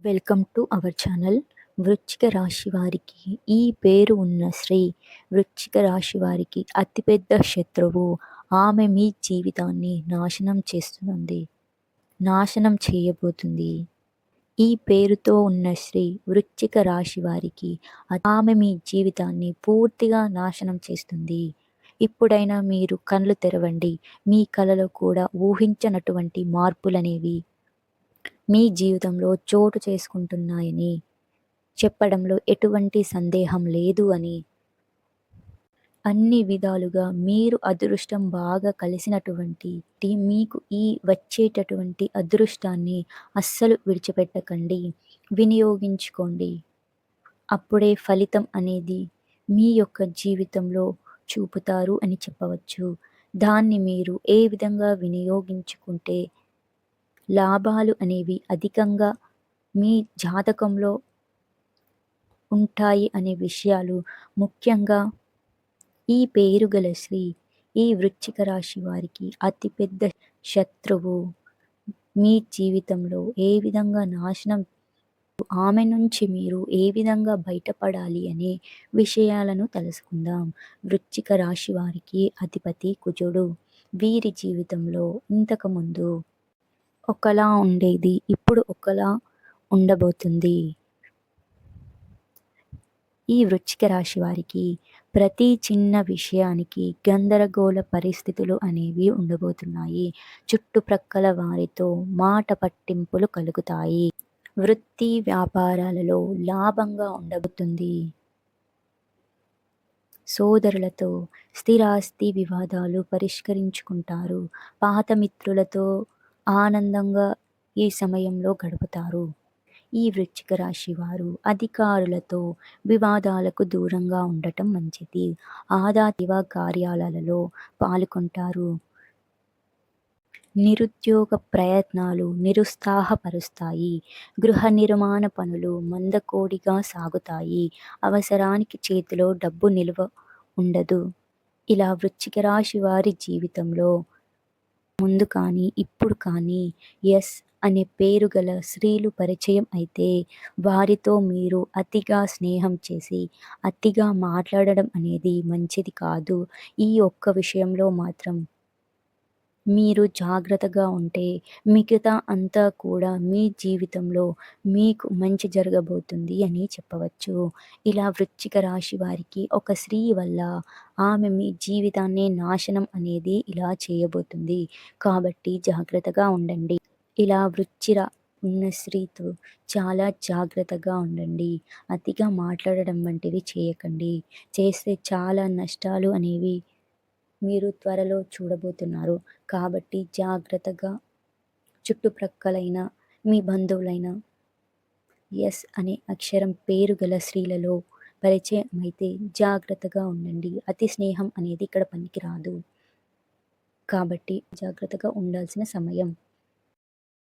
Welcome to our channel. వృశ్చిక రాశి వారికి ఈ పేరు ఉన్న స్త్రీ వృశ్చిక రాశి వారికి అతిపెద్ద శత్రువు. ఆమె మీ జీవితాన్ని నాశనం చేయబోతుంది. ఈ పేరుతో ఉన్న స్త్రీ వృశ్చిక రాశి వారికి ఆమె మీ జీవితాన్ని పూర్తిగా నాశనం చేస్తుంది. ఇప్పుడైనా మీరు కళ్ళు తెరవండి. మీ కలలో కూడా ఊహించనటువంటి మార్పులనేవి మీ జీవితంలో చోటు చేసుకుంటున్నాయని చెప్పడంలో ఎటువంటి సందేహం లేదు అని, అన్ని విధాలుగా మీరు అదృష్టం బాగా కలిసినటువంటి మీకు ఈ వచ్చేటటువంటి అదృష్టాన్ని అస్సలు విడిచిపెట్టకండి, వినియోగించుకోండి. అప్పుడే ఫలితం అనేది మీ యొక్క జీవితంలో చూపుతారు అని చెప్పవచ్చు. దాన్ని మీరు ఏ విధంగా వినియోగించుకుంటే లాభాలు అనేవి అధికంగా మీ జాతకంలో ఉంటాయి అనే విషయాలు ముఖ్యంగా ఈ పేరు గల స్త్రీ ఈ వృశ్చిక రాశి వారికి అతిపెద్ద శత్రువు. మీ జీవితంలో ఏ విధంగా నాశనం, ఆమె నుంచి మీరు ఏ విధంగా బయటపడాలి అనే విషయాలను తెలుసుకుందాం. వృశ్చిక రాశి వారికి అధిపతి కుజుడు. వీరి జీవితంలో ఇంతకుముందు ఒకలా ఉండేది, ఇప్పుడు ఒకలా ఉండబోతుంది. ఈ వృశ్చిక రాశి వారికి ప్రతి చిన్న విషయానికి గందరగోళ పరిస్థితులు అనేవి ఉండబోతున్నాయి. చుట్టుప్రక్కల వారితో మాట పట్టింపులు కలుగుతాయి. వృత్తి వ్యాపారాలలో లాభంగా ఉండబోతుంది. సోదరులతో స్థిరాస్తి వివాదాలు పరిష్కరించుకుంటారు. పాత మిత్రులతో ఆనందంగా ఈ సమయంలో గడుపుతారు. ఈ వృశ్చిక రాశి వారు అధికారులతో వివాదాలకు దూరంగా ఉండటం మంచిది. ఆదాతివ కార్యాలలో పాల్గొంటారు. నిరుద్యోగ ప్రయత్నాలు నిరుత్సాహపరుస్తాయి. గృహ నిర్మాణ పనులు మందకోడిగా సాగుతాయి. అవసరానికి చేతిలో డబ్బు నిల్వ ఉండదు. ఇలా వృశ్చిక రాశి వారి జీవితంలో ముందు కానీ ఇప్పుడు కానీ ఎస్ అనే పేరు గల స్త్రీలు పరిచయం అయితే వారితో మీరు అతిగా స్నేహం చేసి అతిగా మాట్లాడడం అనేది మంచిది కాదు. ఈ ఒక్క విషయంలో మాత్రం మీరు జాగ్రత్తగా ఉంటే మిగతా అంతా కూడా మీ జీవితంలో మీకు మంచి జరగబోతుంది అని చెప్పవచ్చు. ఇలా వృశ్చిక రాశి వారికి ఒక స్త్రీ వల్ల ఆమె మీ జీవితాన్ని నాశనం అనేది ఇలా చేయబోతుంది. కాబట్టి జాగ్రత్తగా ఉండండి. ఇలా వృశ్చిర ఉన్న స్త్రీతో చాలా జాగ్రత్తగా ఉండండి. అతిగా మాట్లాడడం వంటివి చేయకండి. చేస్తే చాలా నష్టాలు అనేవి మీరు త్వరలో చూడబోతున్నారు. కాబట్టి జాగ్రత్తగా చుట్టుప్రక్కలైన మీ బంధువులైన ఎస్ అనే అక్షరం పేరు గల స్త్రీలలో పరిచయం అయితే జాగ్రత్తగా ఉండండి. అతి స్నేహం అనేది ఇక్కడ పనికిరాదు. కాబట్టి జాగ్రత్తగా ఉండాల్సిన సమయం.